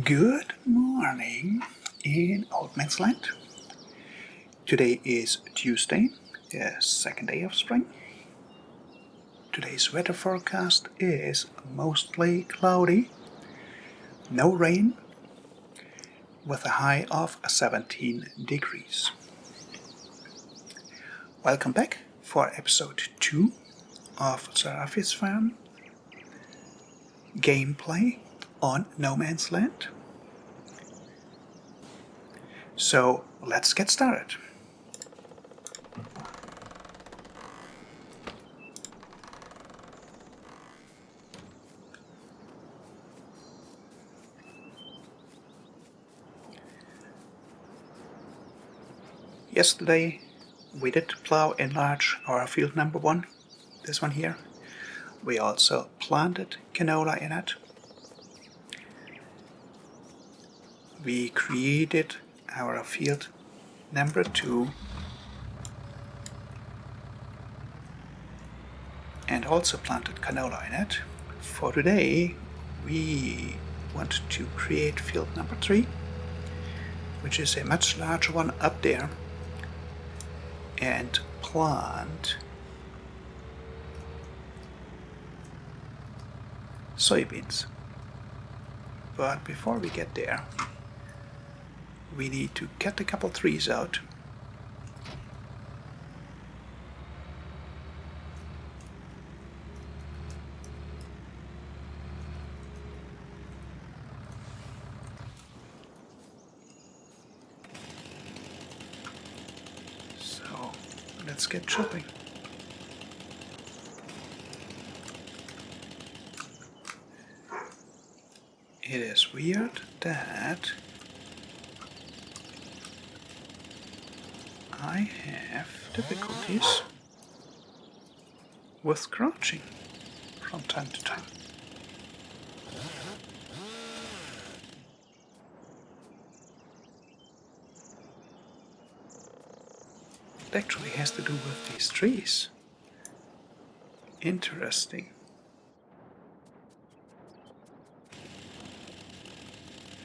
Good morning in Old Man's Land. Today is Tuesday, the second day of spring. Today's weather forecast is mostly cloudy, no rain, with a high of 17 degrees. Welcome back for episode 2 of Seraphi's Farm gameplay on No Man's Land. So let's get started. Yesterday we did plow enlarge our field number 1, this one here. We also planted canola in it. We created our field number 2 and also planted canola in it. For today we want to create field number 3, which is a much larger one up there, and plant soybeans. But before we get there, we need to cut a couple trees out. So let's get chopping. It is weird that I have difficulties with crouching from time to time. It actually has to do with these trees. Interesting.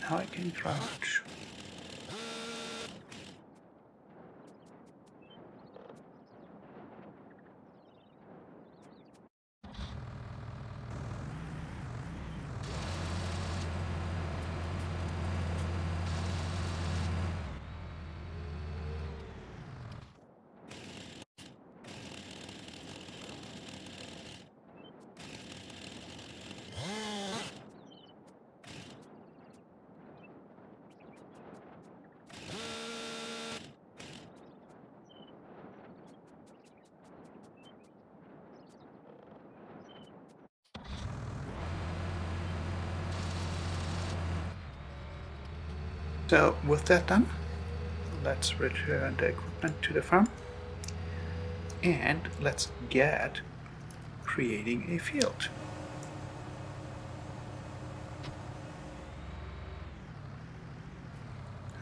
Now I can crouch. So with that done, let's return the equipment to the farm and let's get creating a field.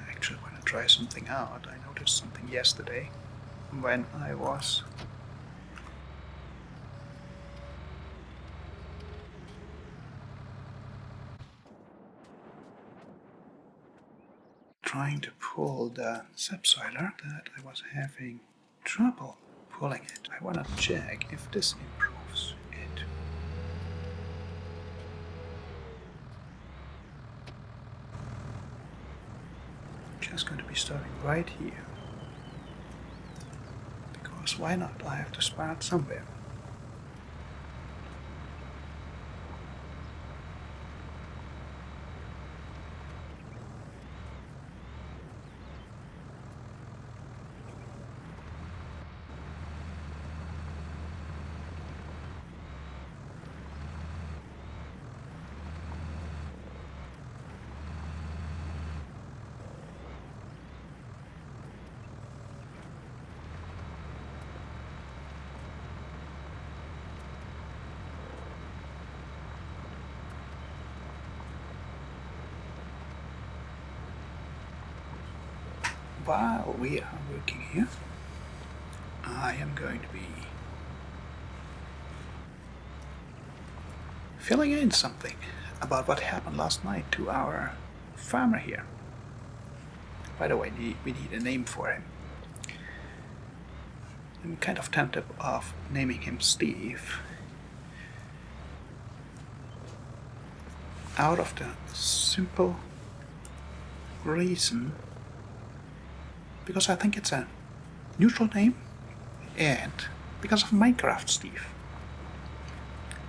I actually want to try something out. I noticed something yesterday when I was trying to pull the subsoiler that I was having trouble pulling it. I want to check if this improves it. Just going to be starting right here, because why not? I have to start somewhere. While we are working here, I am going to be filling in something about what happened last night to our farmer here. By the way, we need a name for him. I'm kind of tempted of naming him Steve. Out of the simple reason, because I think it's a neutral name, and because of Minecraft Steve.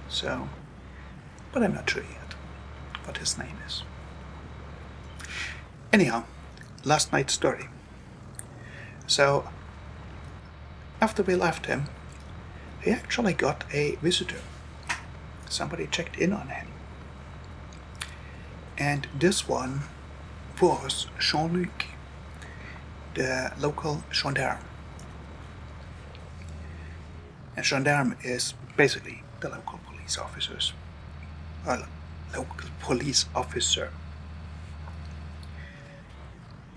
So, but I'm not sure yet what his name is. Anyhow, last night's story. So, after we left him, he actually got a visitor. Somebody checked in on him. And this one was Jean-Luc, the local gendarme. And gendarme is basically the local police officers. Well, local police officer.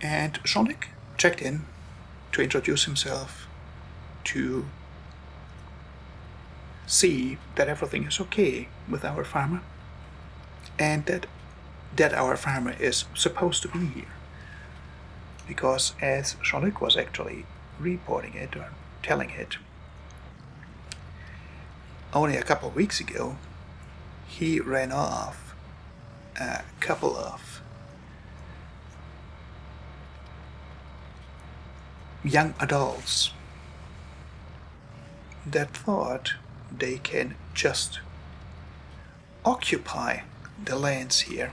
And Jean-Luc checked in to introduce himself, to see that everything is okay with our farmer, and that our farmer is supposed to be here. Because as Jean-Luc was actually reporting it or telling it, only a couple of weeks ago he ran off a couple of young adults that thought they can just occupy the lands here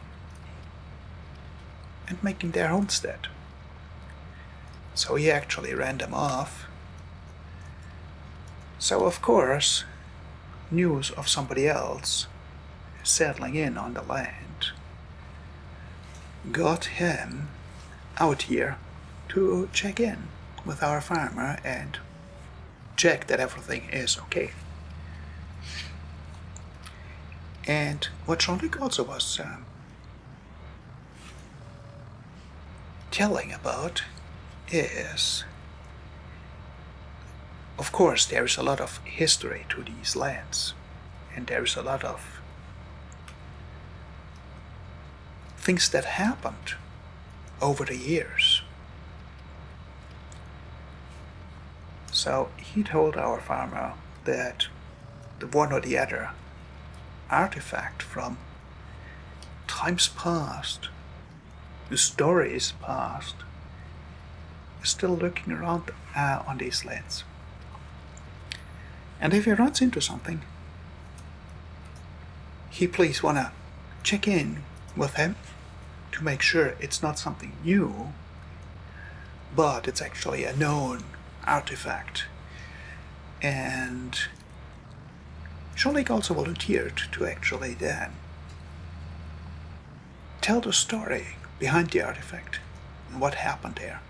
and making their homestead. So he actually ran them off. So of course, news of somebody else settling in on the land got him out here to check in with our farmer and check that everything is okay. And what Jean-Luc also was telling about is, of course, there is a lot of history to these lands, and there is a lot of things that happened over the years. So he told our farmer that the one or the other artifact from times past, the stories past, is still lurking around on these lands. And if he runs into something, he please wanna check in with him to make sure it's not something new, but it's actually a known artifact. And Jean-Luc also volunteered to actually then tell the story behind the artifact and what happened there.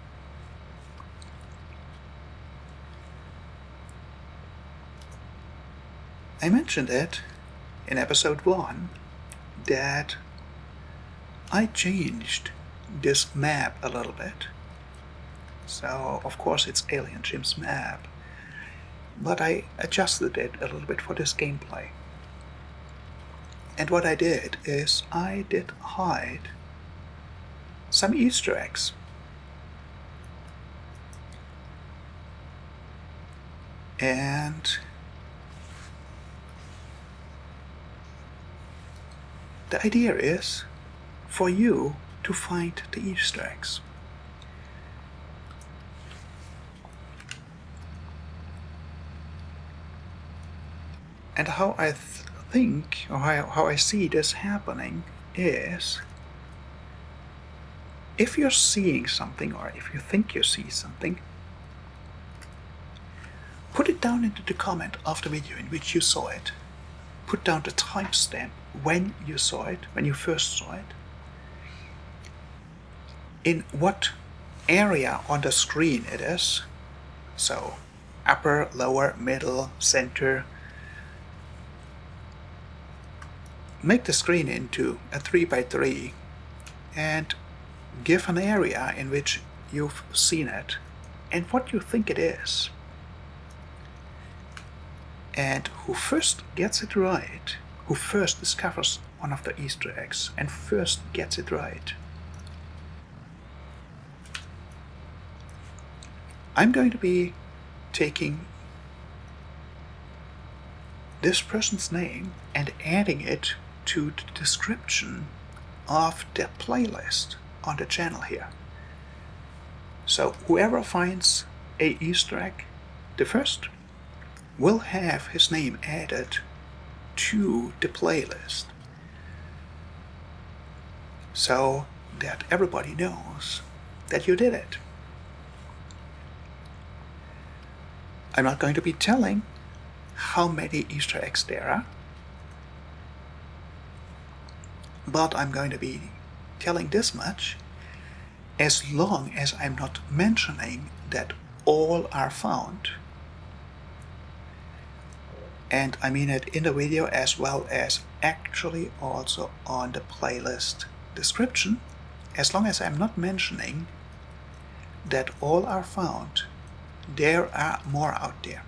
I mentioned it in episode 1 that I changed this map a little bit. So, of course, it's Alien Jim's map, but I adjusted it a little bit for this gameplay. And what I did is I did hide some Easter eggs. And the idea is for you to find the Easter eggs. And how I think, or how I see this happening is, if you're seeing something, or if you think you see something, put it down into the comment of the video in which you saw it. Put down the timestamp when you saw it, when you first saw it, in what area on the screen it is. So, upper, lower, middle, center. Make the screen into a 3x3 and give an area in which you've seen it and what you think it is. And who first gets it right, who first discovers one of the Easter eggs and first gets it right, I'm going to be taking this person's name and adding it to the description of the playlist on the channel here. So whoever finds a Easter egg the first will have his name added to the playlist, so that everybody knows that you did it. I'm not going to be telling how many Easter eggs there are, but I'm going to be telling this much: as long as I'm not mentioning that all are found. And I mean it in the video as well as actually also on the playlist description. As long as I'm not mentioning that all are found, there are more out there.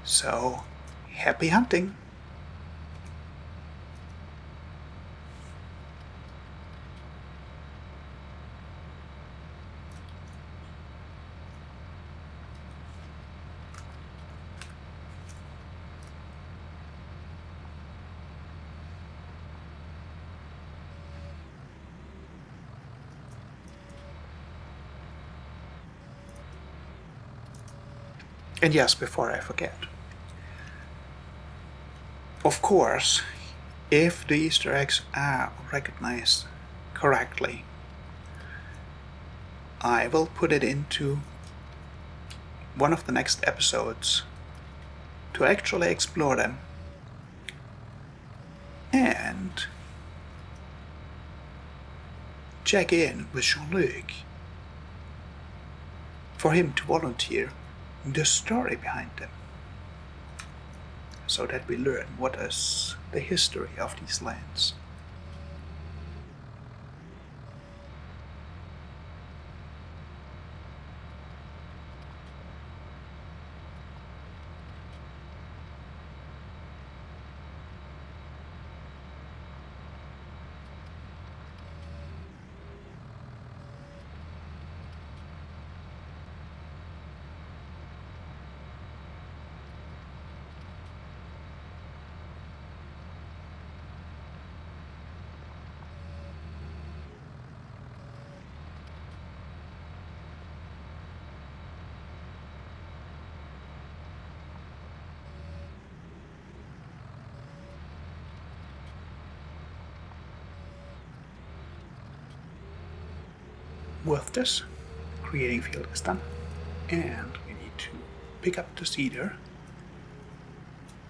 So, happy hunting! And yes, before I forget, of course, if the Easter eggs are recognized correctly, I will put it into one of the next episodes to actually explore them and check in with Jean-Luc for him to volunteer the story behind them, so that we learn what is the history of these lands. With this, creating field is done, and we need to pick up the cedar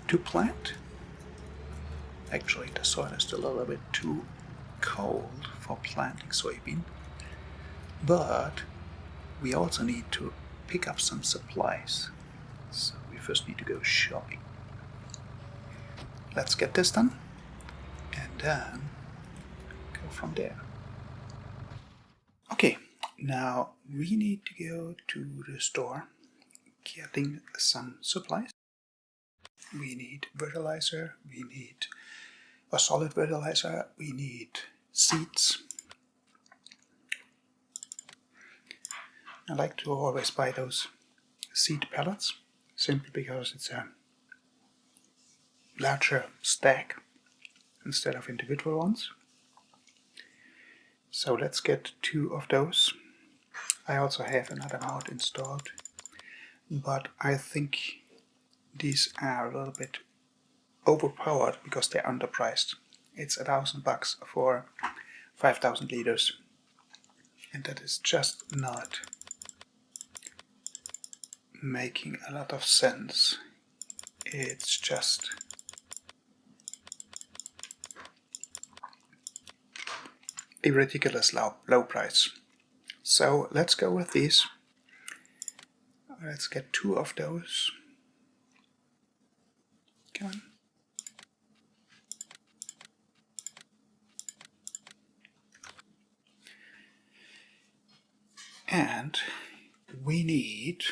to plant. Actually, the soil is still a little bit too cold for planting soybean, but we also need to pick up some supplies, so we first need to go shopping. Let's get this done, and then go from there. Okay, now we need to go to the store, getting some supplies. We need fertilizer, we need a solid fertilizer, we need seeds. I like to always buy those seed pellets, simply because it's a larger stack instead of individual ones. So let's get 2 of those. I also have another mod installed, but I think these are a little bit overpowered because they're underpriced. It's $1,000 for 5,000 liters, and that is just not making a lot of sense. It's just a ridiculous low price. So let's go with these. Let's get 2 of those. Come on. And we need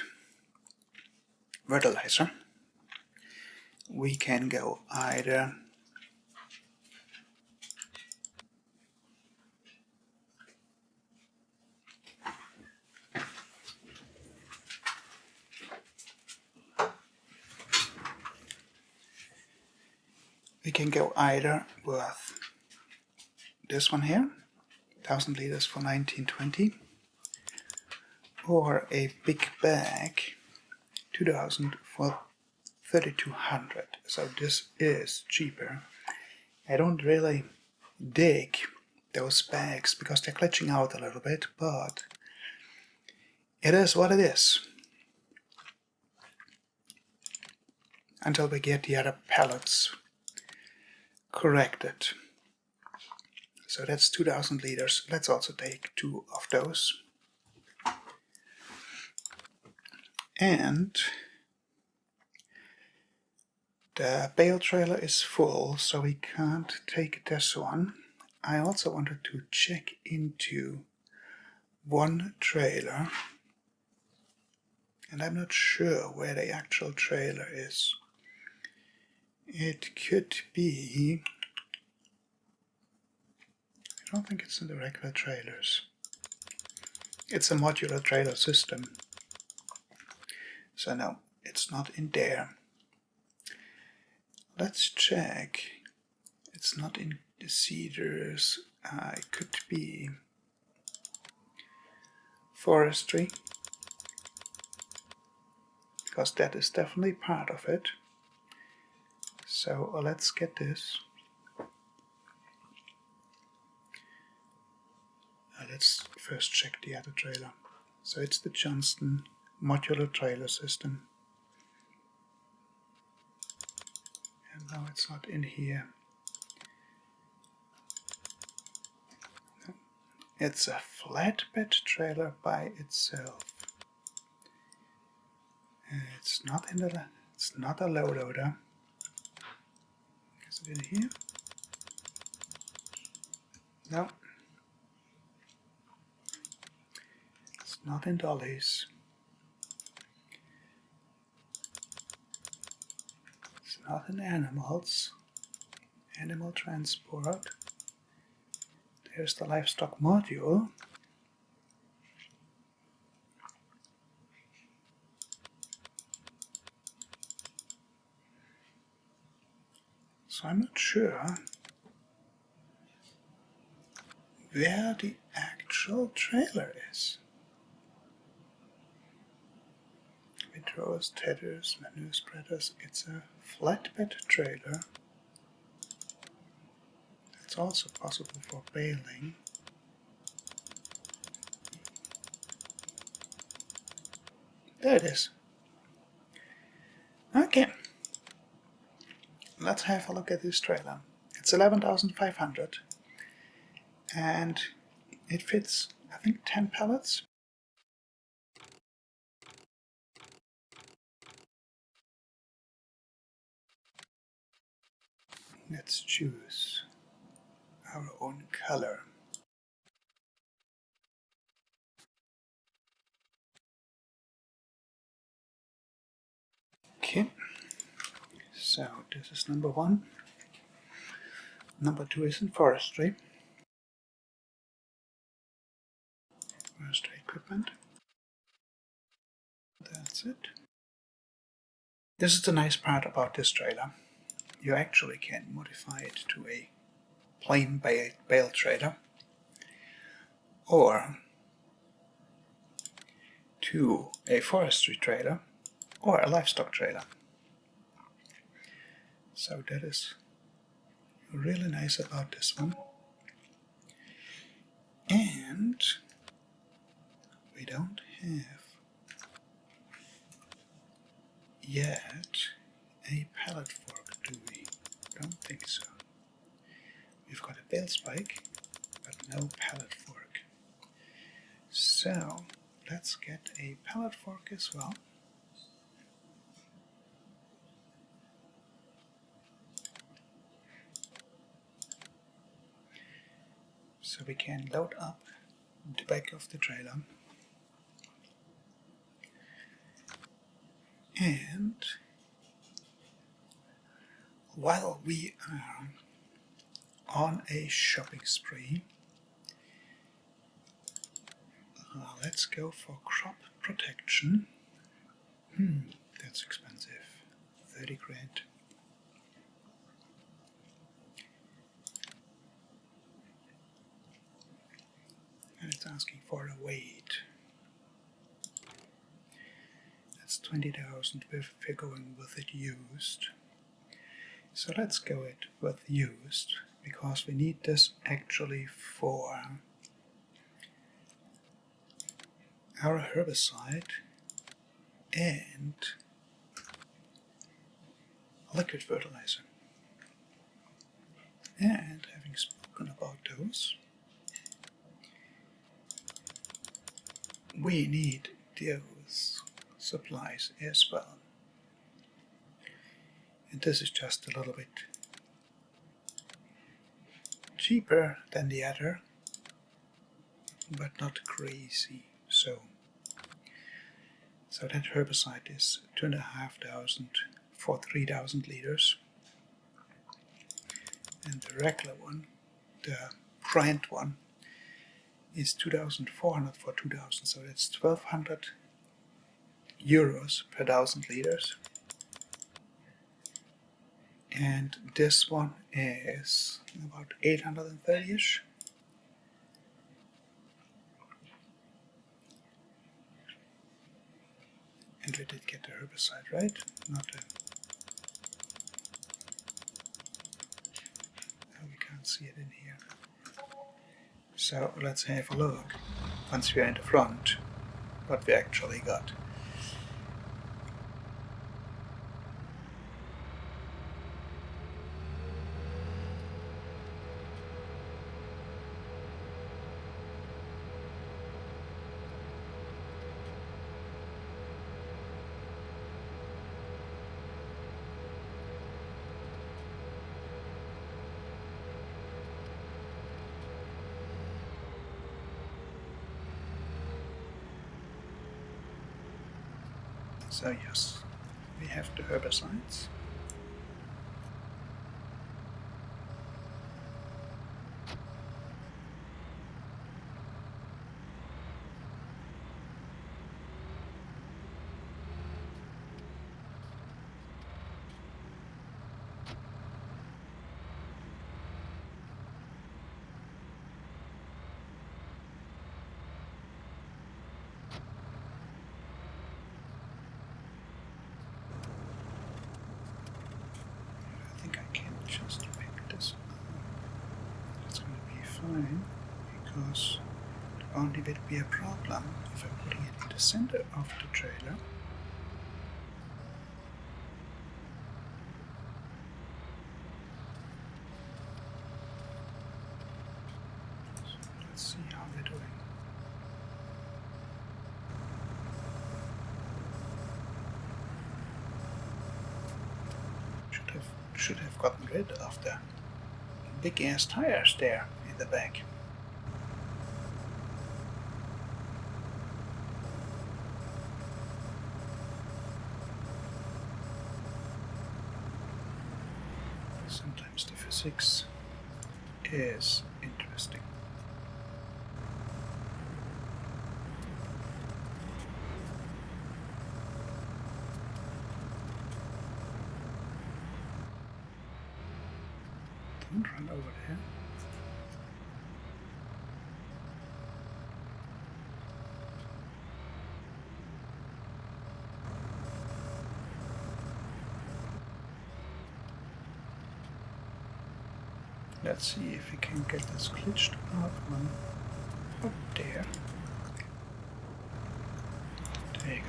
fertilizer. We can go either We can go either with this one here, 1000 liters for 1920, or a big bag, 2000 for 3200. So this is cheaper. I don't really dig those bags because they're glitching out a little bit, but it is what it is. Until we get the other pallets corrected. So that's 2000 liters. Let's also take 2 of those. And the bale trailer is full, so we can't take this one. I also wanted to check into one trailer, and I'm not sure where the actual trailer is. It could be... I don't think it's in the regular trailers. It's a modular trailer system. So no, it's not in there. Let's check. It's not in the cedars. It could be forestry, because that is definitely part of it. So let's get this. Let's first check the other trailer. So it's the Johnston modular trailer system. And now it's not in here. No. It's a flatbed trailer by itself. It's not in the. It's not a low loader. Is it in here? No. It's not in dollies. It's not in animals. Animal transport. There's the livestock module. So I'm not sure where the actual trailer is. Withdrawers, tethers, manure spreaders. It's a flatbed trailer. It's also possible for baling. There it is. Okay. Let's have a look at this trailer. It's 11,500 and it fits, I think, 10 pallets. Let's choose our own color. Okay, so this is number 1. Number 2 is in forestry. Forestry equipment. That's it. This is the nice part about this trailer. You actually can modify it to a plain bale trailer or to a forestry trailer or a livestock trailer. So that is really nice about this one. And we don't have yet a pallet fork, do we? Don't think so. We've got a bale spike, but no pallet fork. So let's get a pallet fork as well. So we can load up the back of the trailer. And while we are on a shopping spree, let's go for crop protection. That's expensive. 30 grand. asking for a weight. That's 20,000 if we're going with it used. So let's go it with used, because we need this actually for our herbicide and liquid fertilizer. And having spoken about those, we need those supplies as well. And this is just a little bit cheaper than the other, but not crazy. So that herbicide is 2,500 for 3,000 liters. And the regular one, the brand one, is 2,400 for 2,000. So that's 1,200 euros per 1,000 liters. And this one is about 830-ish. And we did get the herbicide, right? Not the... Oh, we can't see it in here. So let's have a look, once we are in the front, what we actually got. So yes, we have the herbicides. I think I can just pick this up. It's going to be fine, because the only bit be a problem if I'm putting it in the center of the trailer. So let's see how we're doing. Should have gotten rid of the big ass tires there in the back. Sometimes the physics is interesting. Don't run over there. Let's see if we can get this glitched out one up there. There you go.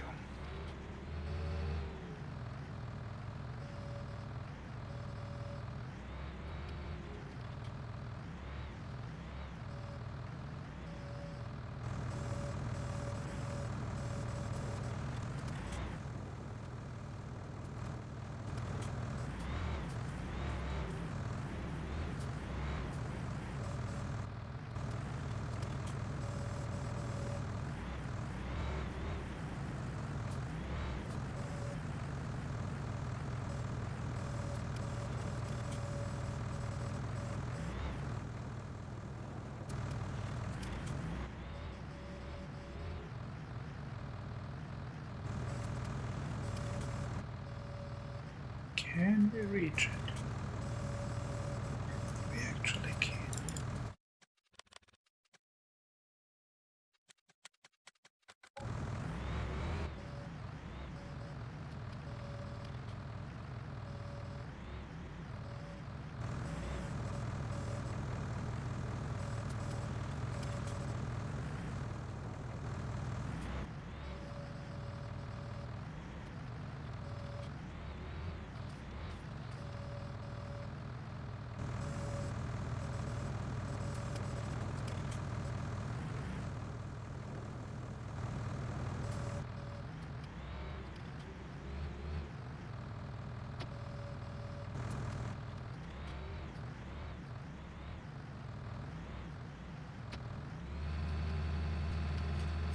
Can we reach it? We actually can.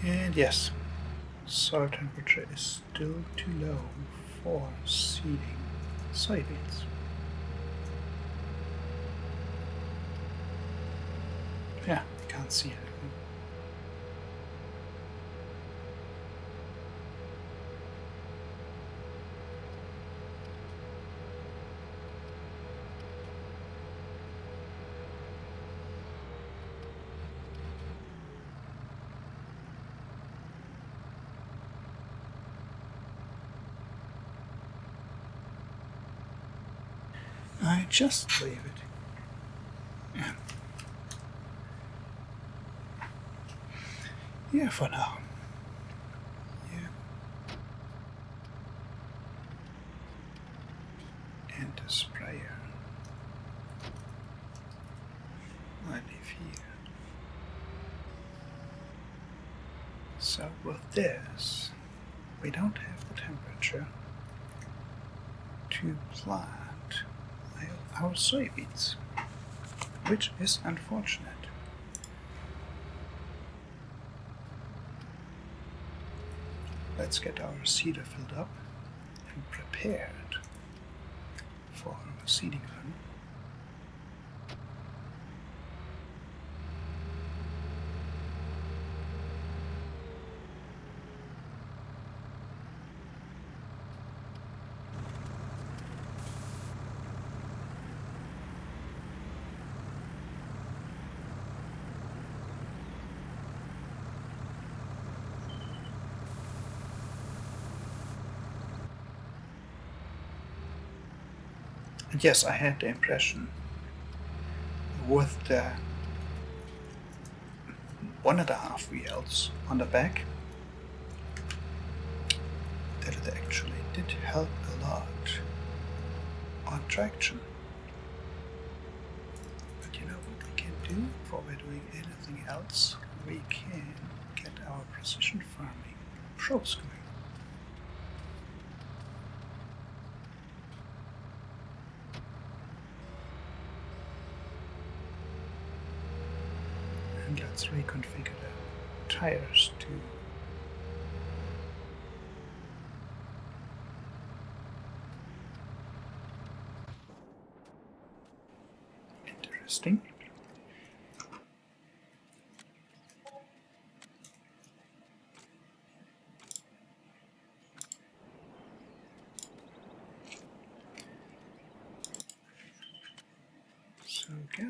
And yes, soil temperature is still too low for seeding soybeans. Yeah, I can't see anything. I just leave it. Yeah, for now. Yeah. And the sprayer I leave here. So with this, we don't have the temperature to plant our soybeans, which is unfortunate. Let's get our seeder filled up and prepared for our seeding run. And yes, I had the impression with the 1.5 wheels on the back that it actually did help a lot on traction. But you know what we can do before we're doing anything else? We can get our precision farming shops going. And let's reconfigure the tires too. Interesting.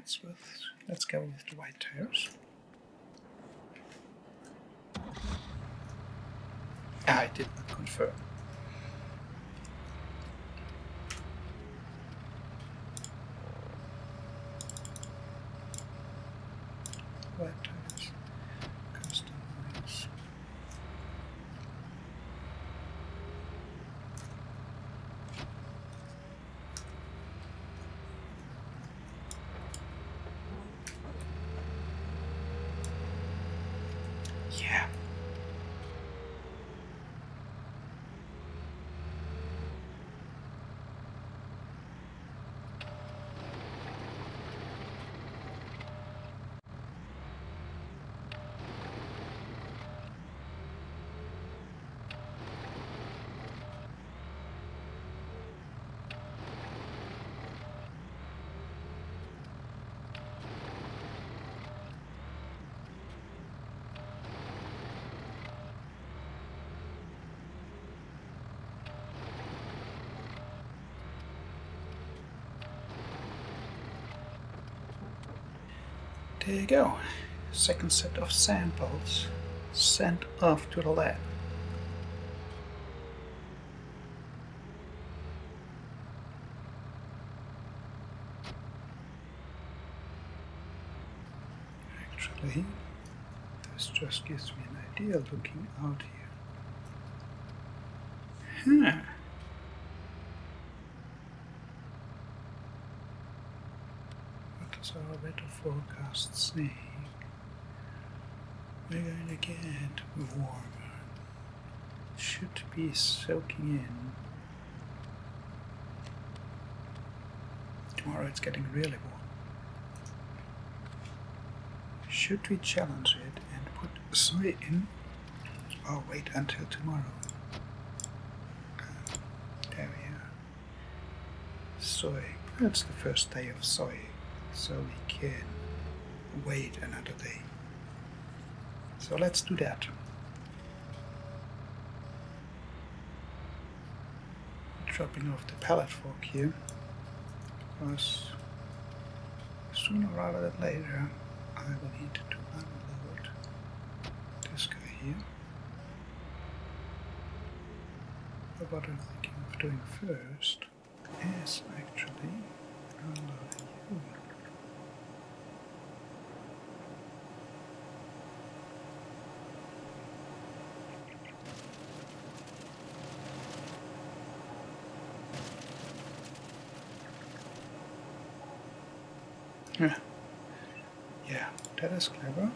So let's go with the white tires. I did not confirm. White tires, customize. Yeah. There you go. Second set of samples sent off to the lab. Actually, this just gives me an idea looking out here. What does our weather forecast say? We're going to get warmer. Should be soaking in. Tomorrow it's getting really warm. Should we challenge it and put soy in Oh, wait until tomorrow. There we are. Soy. It's the first day of soy, so we can wait another day. So let's do that. Dropping off the pallet fork here, because sooner rather than later I will need to unload this guy here. But what I'm thinking of doing first is actually unloading you. Yeah, that is clever.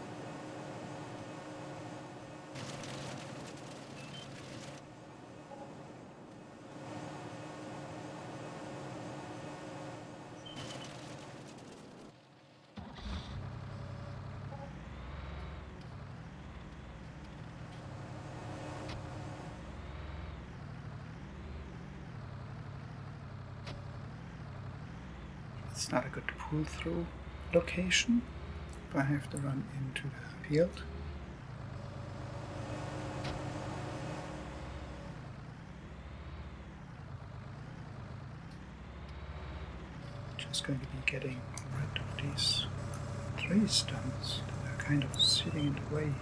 It's not a good pull-through location. I have to run into the field. Just going to be getting rid of these tree stumps that are kind of sitting in the way here.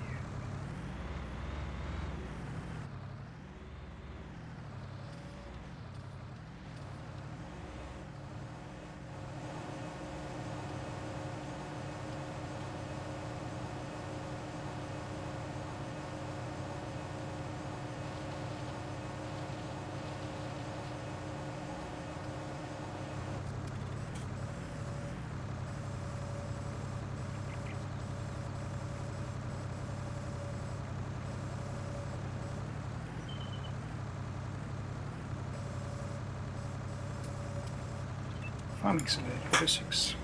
Farming Simulator Physics.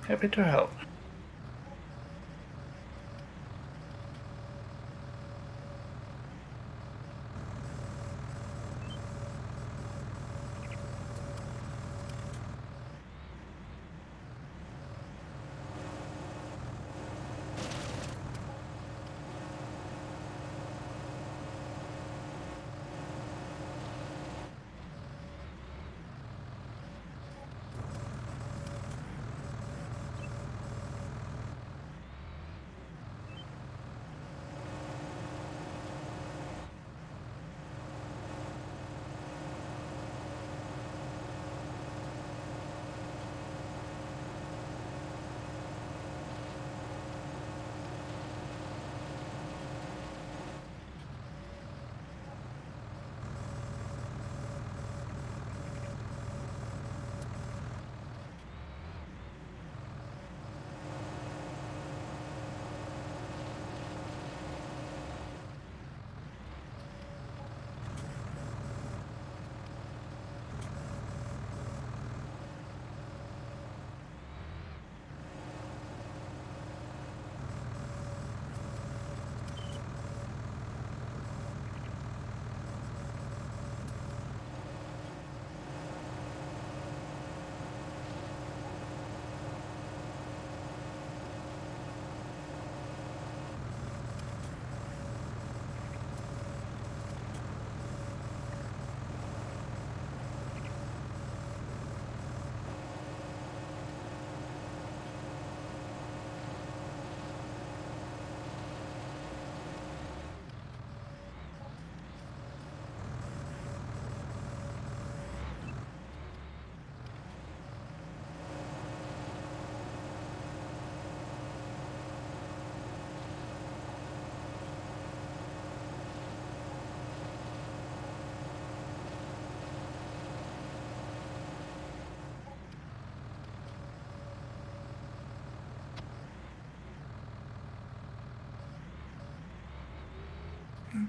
Happy to help.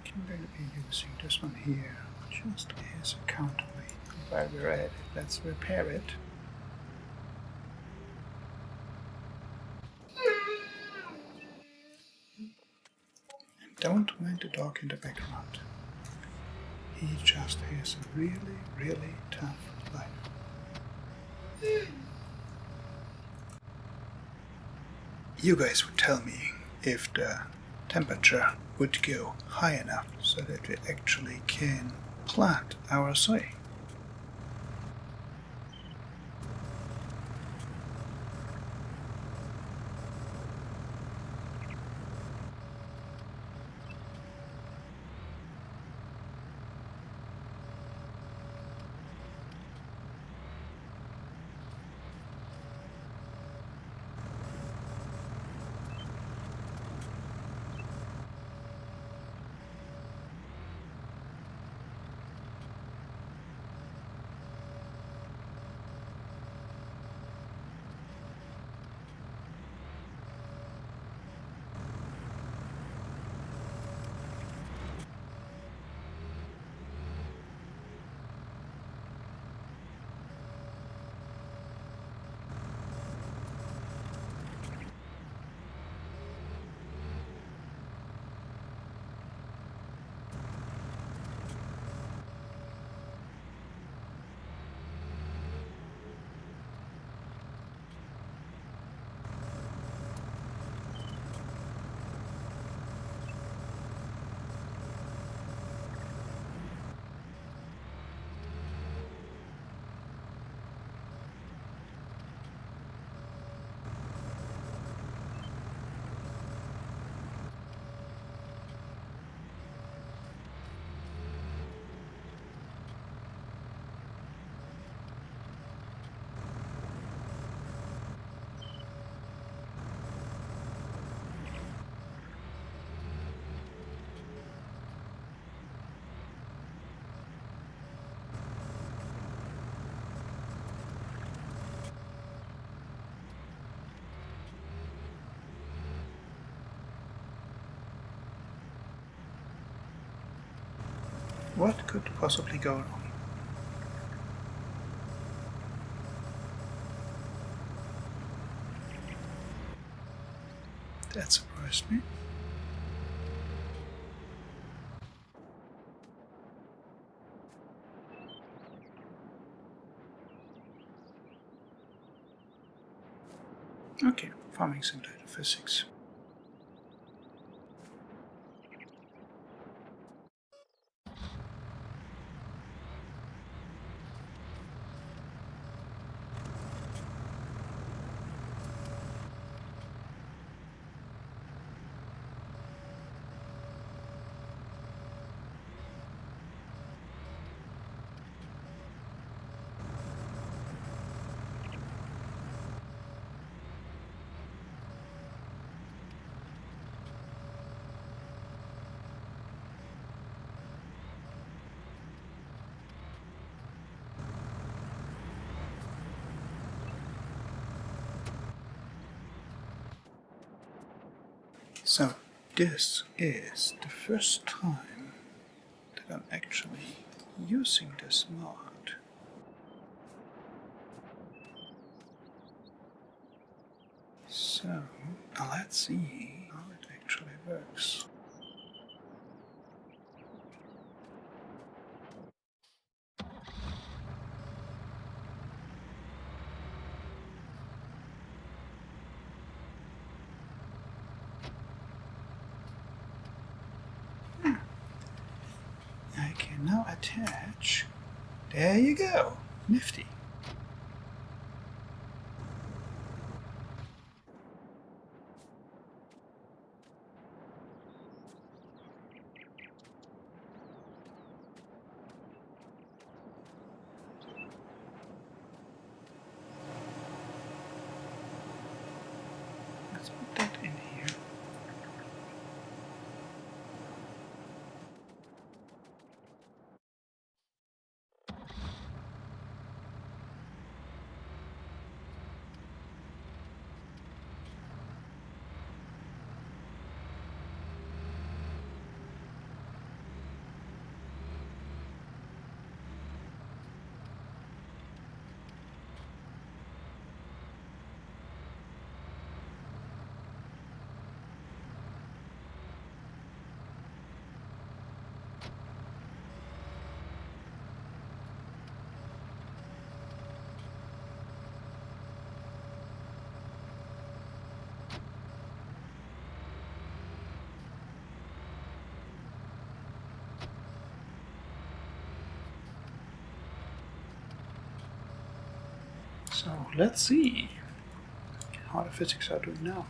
I'm going to be using this one here, just as a counterweight. While we're at it, let's repair it. And don't mind the dog in the background. He just has a really, really tough life. You guys would tell me if the temperature would go high enough so that we actually can plant our soy. What could possibly go wrong? That surprised me. Okay, farming simulator physics. So this is the first time that I'm actually using this mod. So let's see how it actually works. I can now attach. There you go. Nifty. Let's put that in here. So let's see how the physics are doing now.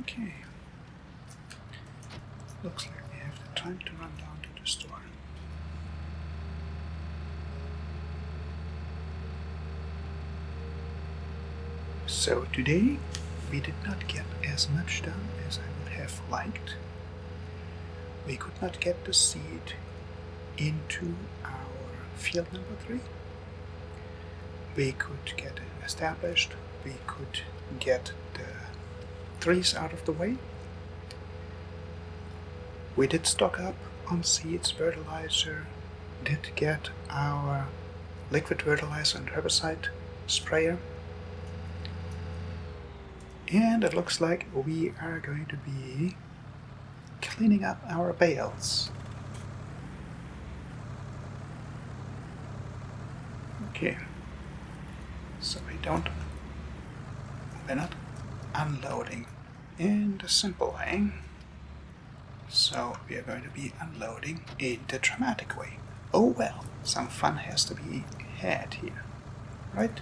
Okay. Looks like we have the time to run down to the store. So today we did not get as much done as I would have liked. We could not get the seed into our field number 3. We could get it established. We could get the trees out of the way. We did stock up on seeds, fertilizer, did get our liquid fertilizer and herbicide sprayer. And it looks like we are going to be cleaning up our bales. Okay, so we're not unloading in the simple way. So we are going to be unloading in the dramatic way. Oh well, some fun has to be had here, right?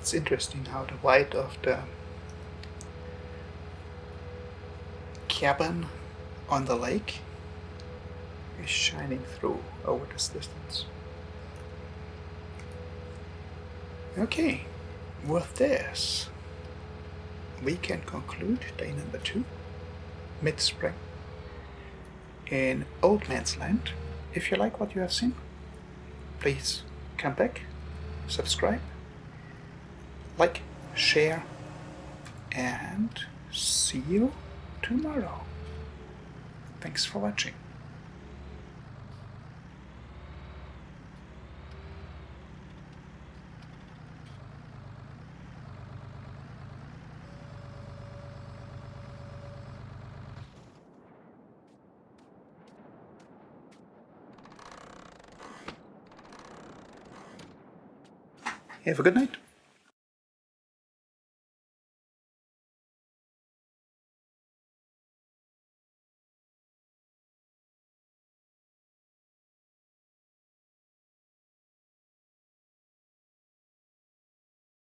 It's interesting how the white of the cabin on the lake is shining through over this distance. Okay, with this, we can conclude day number 2, mid-spring, in Old Man's Land. If you like what you have seen, please come back, subscribe, like, share, and see you tomorrow. Thanks for watching. Have a good night.